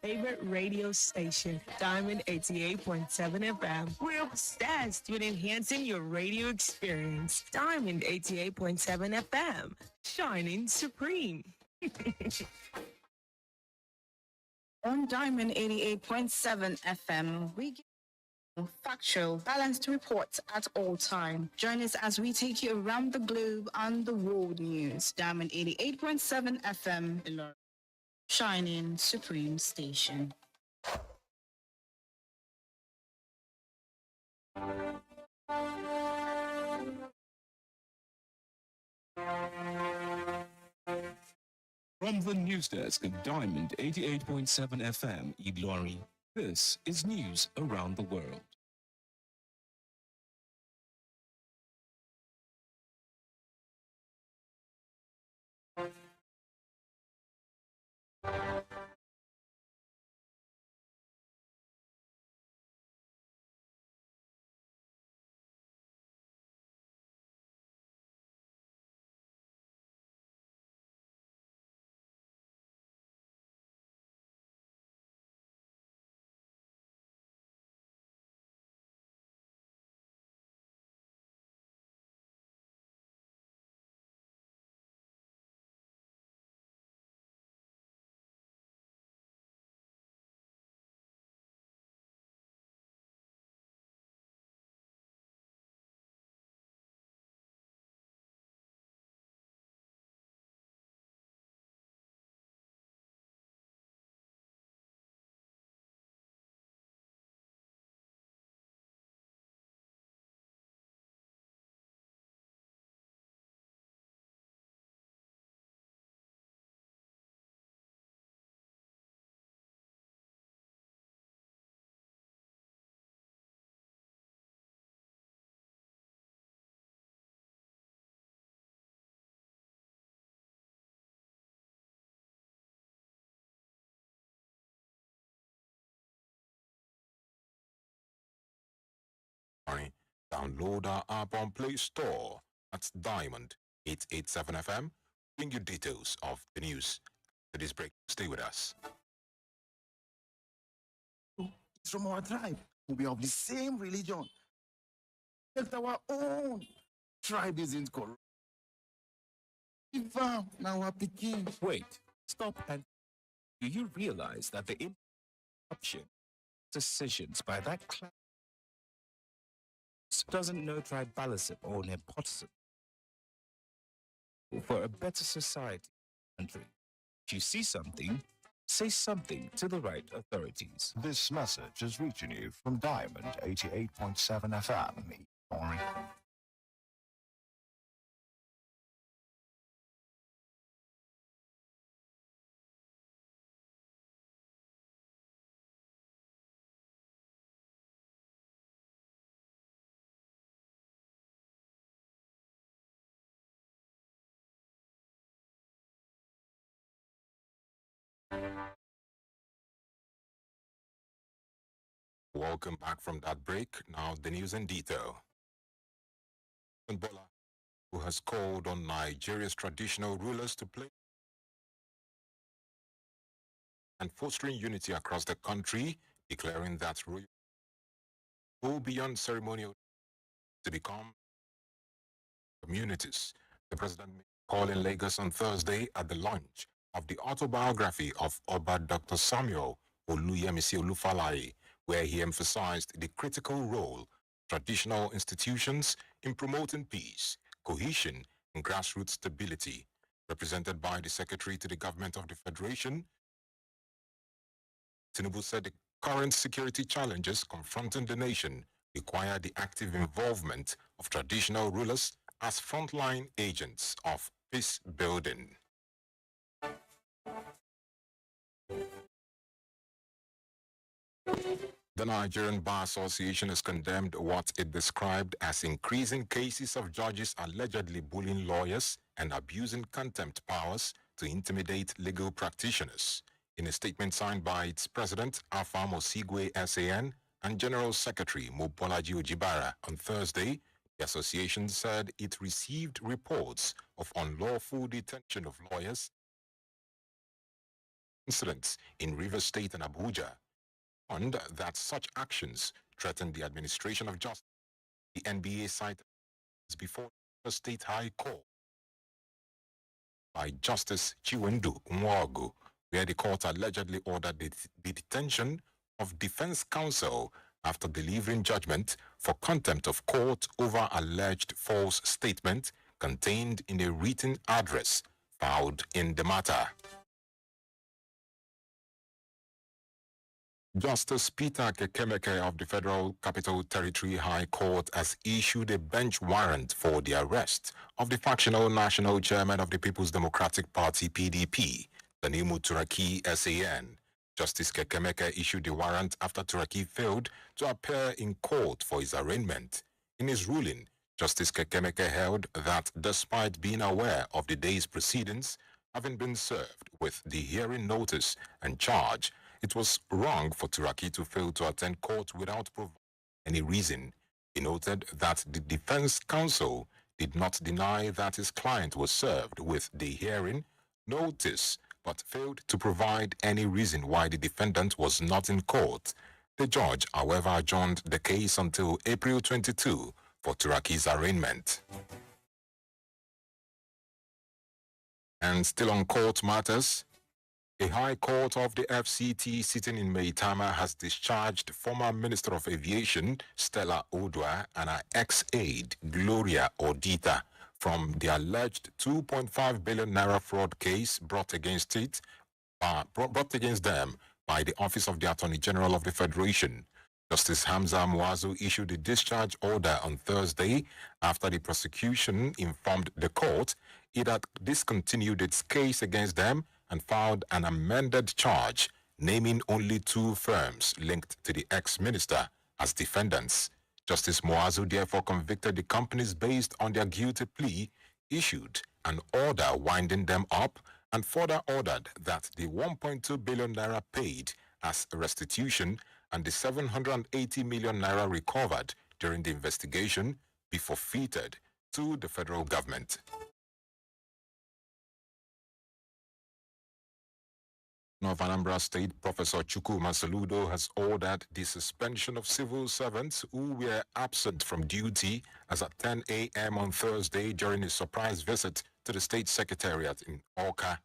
favorite radio station, Diamond 88.7 FM. We're obsessed with enhancing your radio experience. Diamond 88.7 FM, shining supreme. On Diamond 88.7 FM, we give you factual, balanced reports at all time. Join us as we take you around the globe on the world news. Diamond 88.7 FM, shining supreme station. From the news desk at Diamond 88.7 FM, Ilorin, this is news around the world. Download our app on Play Store. That's Diamond 887 FM. Bring you details of the news. To this break, stay with us. It's from our tribe. We are of the same religion. It's our own tribe isn't corrupt. Now our Peking. Wait, stop and do you realize that the interruption decisions by that class doesn't know tribalism or nepotism? For a better society country, if you see something, say something to the right authorities. This message is reaching you from Diamond 88.7 FM. Sorry. Welcome back from that break. Now the news in detail. Bola, who has called on Nigeria's traditional rulers to play and fostering unity across the country, declaring that royal go beyond ceremonial to become communities. The president made a call in Lagos on Thursday at the launch of the autobiography of Oba Dr. Samuel Oluyemisi Olufalaye, where he emphasized the critical role traditional institutions in promoting peace, cohesion, and grassroots stability. Represented by the Secretary to the Government of the Federation, Tinubu said the current security challenges confronting the nation require the active involvement of traditional rulers as frontline agents of peace building. The Nigerian Bar Association has condemned what it described as increasing cases of judges allegedly bullying lawyers and abusing contempt powers to intimidate legal practitioners. In a statement signed by its president, Afam Osigwe SAN, and General Secretary Mobolaji Ojibara on Thursday, the association said it received reports of unlawful detention of lawyers incidents in Rivers State and Abuja, and that such actions threaten the administration of justice. The NBA cited before the State High Court by Justice Chiwendu Nwogu, where the court allegedly ordered the detention of defense counsel after delivering judgment for contempt of court over alleged false statement contained in a written address filed in the matter. Justice Peter Kekemeke of the Federal Capital Territory High Court has issued a bench warrant for the arrest of the factional national chairman of the People's Democratic Party (PDP), Tanimu Turaki SAN. Justice Kekemeke issued the warrant after Turaki failed to appear in court for his arraignment. In his ruling, Justice Kekemeke held that despite being aware of the day's proceedings, having been served with the hearing notice and charge, it was wrong for Turaki to fail to attend court without providing any reason. He noted that the defense counsel did not deny that his client was served with the hearing notice, but failed to provide any reason why the defendant was not in court. The judge, however, adjourned the case until April 22 for Turaki's arraignment. And still on court matters, the High Court of the FCT sitting in Maitama has discharged former Minister of Aviation Stella Odua and her ex-aide Gloria Odita from the alleged 2.5 billion naira fraud case brought against them by the Office of the Attorney General of the Federation. Justice Hamza Muazu issued a discharge order on Thursday after the prosecution informed the court it had discontinued its case against them and filed an amended charge naming only two firms linked to the ex-minister as defendants. Justice Muazu therefore convicted the companies based on their guilty plea, issued an order winding them up, and further ordered that the 1.2 billion naira paid as restitution and the 780 million naira recovered during the investigation be forfeited to the federal government. Of Anambra State, Professor Chukwuma Soludo has ordered the suspension of civil servants who were absent from duty as at 10 a.m. on Thursday during a surprise visit to the State Secretariat in Awka.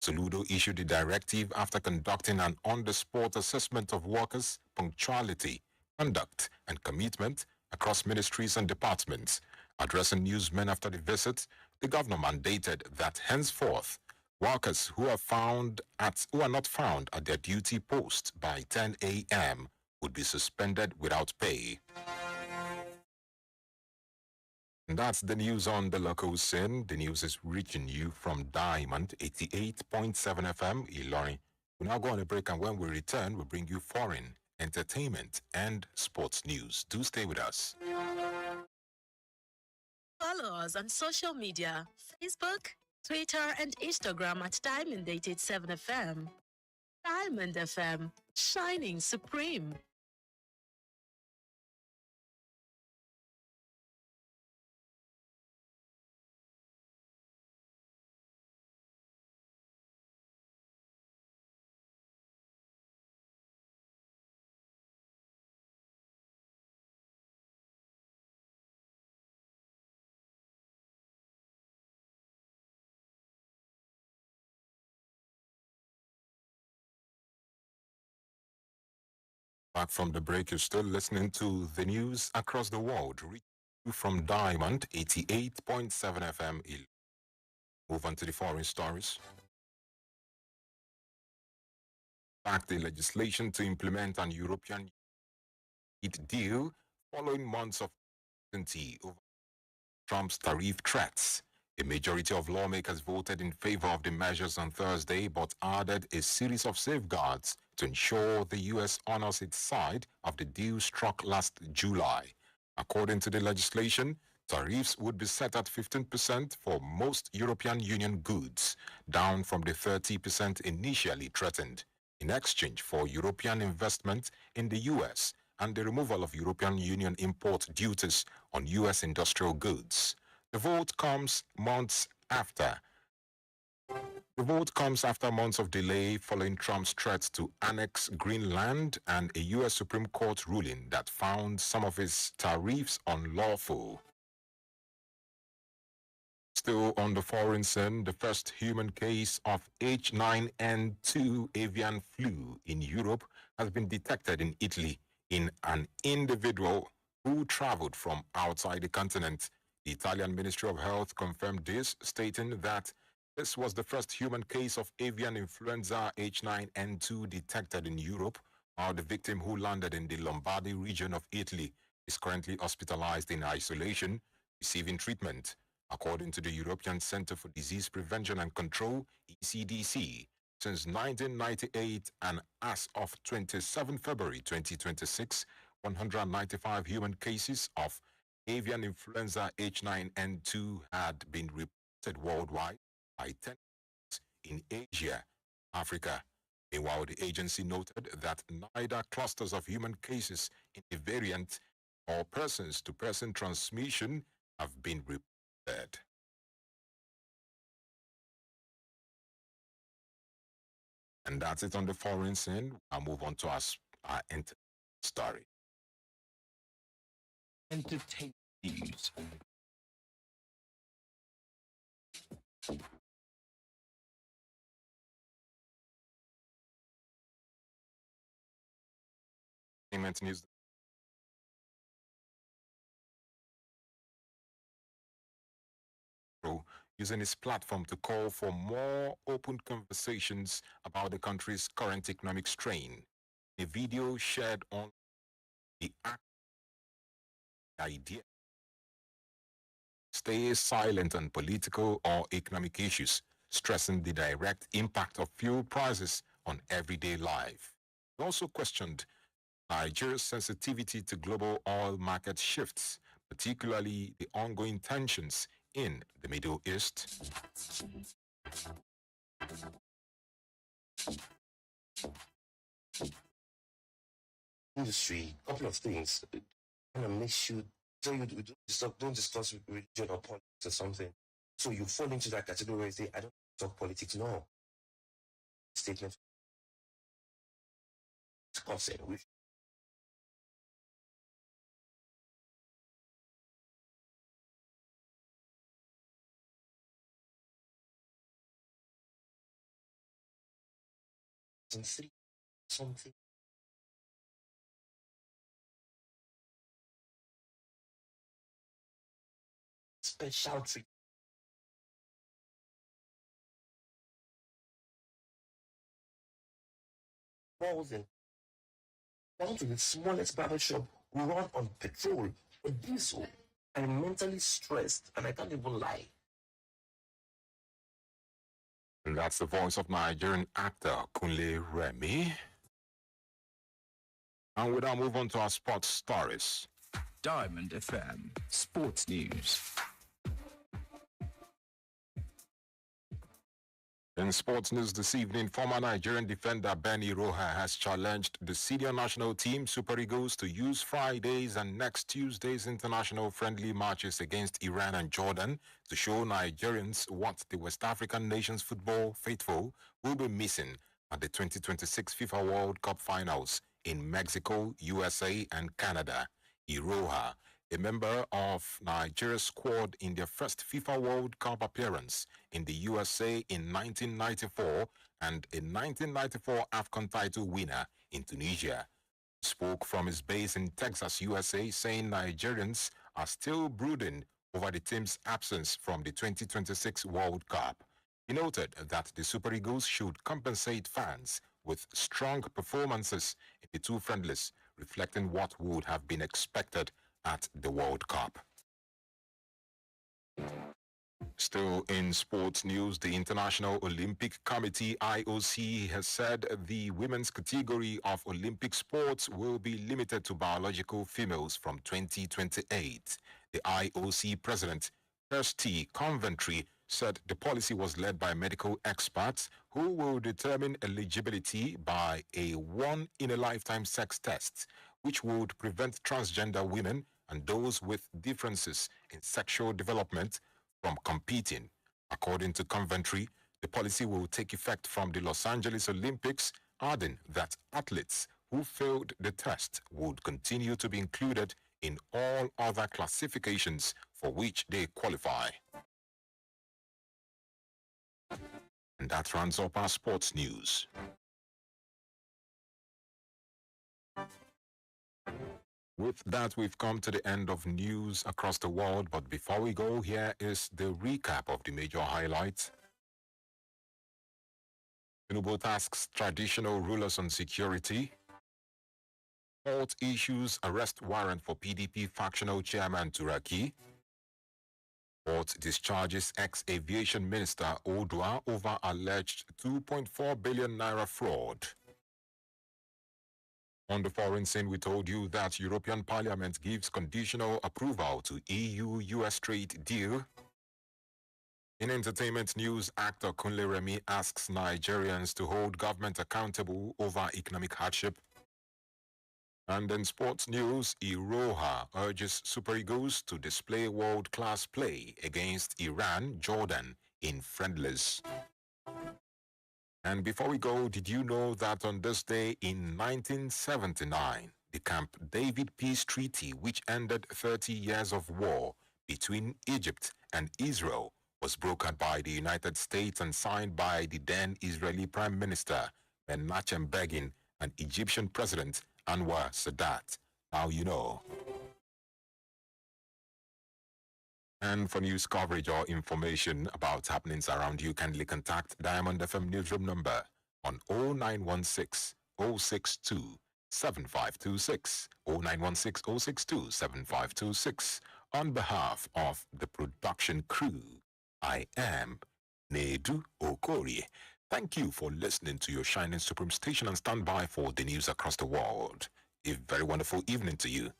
Soludo issued the directive after conducting an on-the-spot assessment of workers' punctuality, conduct, and commitment across ministries and departments. Addressing newsmen after the visit, the governor mandated that henceforth, workers who are not found at their duty post by 10 a.m. would be suspended without pay. And that's the news on the local scene. The news is reaching you from Diamond 88.7 FM, Ilorin. We'll now go on a break, and when we return, we'll bring you foreign, entertainment, and sports news. Do stay with us. Follow us on social media, Facebook, Twitter, and Instagram at Diamond 87 FM. Diamond FM, shining supreme. Back from the break, you're still listening to the news across the world. Reaching you from Diamond 88.7 FM. Move on to the foreign stories. Back the legislation to implement an European deal following months of uncertainty over Trump's tariff threats. A majority of lawmakers voted in favor of the measures on Thursday, but added a series of safeguards to ensure the U.S. honors its side of the deal struck last July. According to the legislation, tariffs would be set at 15% for most European Union goods, down from the 30% initially threatened, in exchange for European investment in the U.S. and the removal of European Union import duties on U.S. industrial goods. The vote comes months after The vote comes after months of delay following Trump's threat to annex Greenland and a U.S. Supreme Court ruling that found some of his tariffs unlawful. Still on the foreign scene, the first human case of H9N2 avian flu in Europe has been detected in Italy in an individual who traveled from outside the continent. The Italian Ministry of Health confirmed this, stating that this was the first human case of avian influenza H9N2 detected in Europe, while the victim, who landed in the Lombardy region of Italy, is currently hospitalized in isolation, receiving treatment. According to the European Centre for Disease Prevention and Control, ECDC, since 1998 and as of 27 February 2026, 195 human cases of avian influenza H9N2 had been reported worldwide by 10 in Asia, Africa. Meanwhile, the agency noted that neither clusters of human cases in the variant or persons-to-person transmission have been reported. And that's it on the foreign scene. I'll move on to our story. Entertainment news. Entertainment news. Using his platform to call for more open conversations about the country's current economic strain. A video shared on the idea stay silent on political or economic issues, stressing the direct impact of fuel prices on everyday life. He also questioned Nigeria's sensitivity to global oil market shifts, particularly the ongoing tensions in the Middle East. Industry, couple of things. Kind of makes you so you don't discuss religion or politics or something. So you fall into that category where you say, I don't talk politics. No. Statement. Consent. Three something. Special treat. More than down to the smallest barber shop run on petrol or diesel. I'm mentally stressed and I can't even lie. And that's the voice of Nigerian actor Kunle Remi. And we now move on to our sports stories. Diamond FM Sports News. In sports news this evening, former Nigerian defender Benny Roha has challenged the senior national team Super Eagles to use Fridays and next Tuesday's international friendly matches against Iran and Jordan to show Nigerians what the West African nations football faithful will be missing at the 2026 FIFA World Cup finals in Mexico, USA, and Canada. Iroha, a member of Nigeria's squad in their first FIFA World Cup appearance in the USA in 1994 and a 1994 AFCON title winner in Tunisia, spoke from his base in Texas, USA, saying Nigerians are still brooding over the team's absence from the 2026 World Cup. He noted that the Super Eagles should compensate fans with strong performances in the two friendlies, reflecting what would have been expected at the World Cup. Still in sports news, the International Olympic Committee, IOC, has said the women's category of Olympic sports will be limited to biological females from 2028. The IOC president, Kirsty Coventry, said the policy was led by medical experts who will determine eligibility by a one-in-a-lifetime sex test, which would prevent transgender women and those with differences in sexual development from competing. According to Coventry, The policy will take effect from the Los Angeles Olympics, adding that athletes who failed the test would continue to be included in all other classifications for which they qualify. And that rounds up our sports news. With that, we've come to the end of news across the world, but before we go, here is the recap of the major highlights. Tinubu tasks traditional rulers on security. Court issues arrest warrant for PDP factional chairman Turaki. Court discharges ex-aviation minister Odua over alleged 2.4 billion naira fraud. On the foreign scene, we told you that European Parliament gives conditional approval to EU-US trade deal. In entertainment news, actor Kunle Remi asks Nigerians to hold government accountable over economic hardship. And in sports news, Iroha urges Super Eagles to display world-class play against Iran, Jordan in friendlies. And before we go, did you know that on this day in 1979, the Camp David Peace Treaty, which ended 30 years of war between Egypt and Israel, was brokered by the United States and signed by the then Israeli Prime Minister Menachem Begin and Egyptian President Anwar Sadat? Now you know. And for news coverage or information about happenings around you, kindly contact Diamond FM newsroom number on 0916 062 7526, 0916 062 7526. On behalf of the production crew, I am NEDU OKORIE. Thank you for listening to your Shining Supreme station and stand by for the news across the world. A very wonderful evening to you.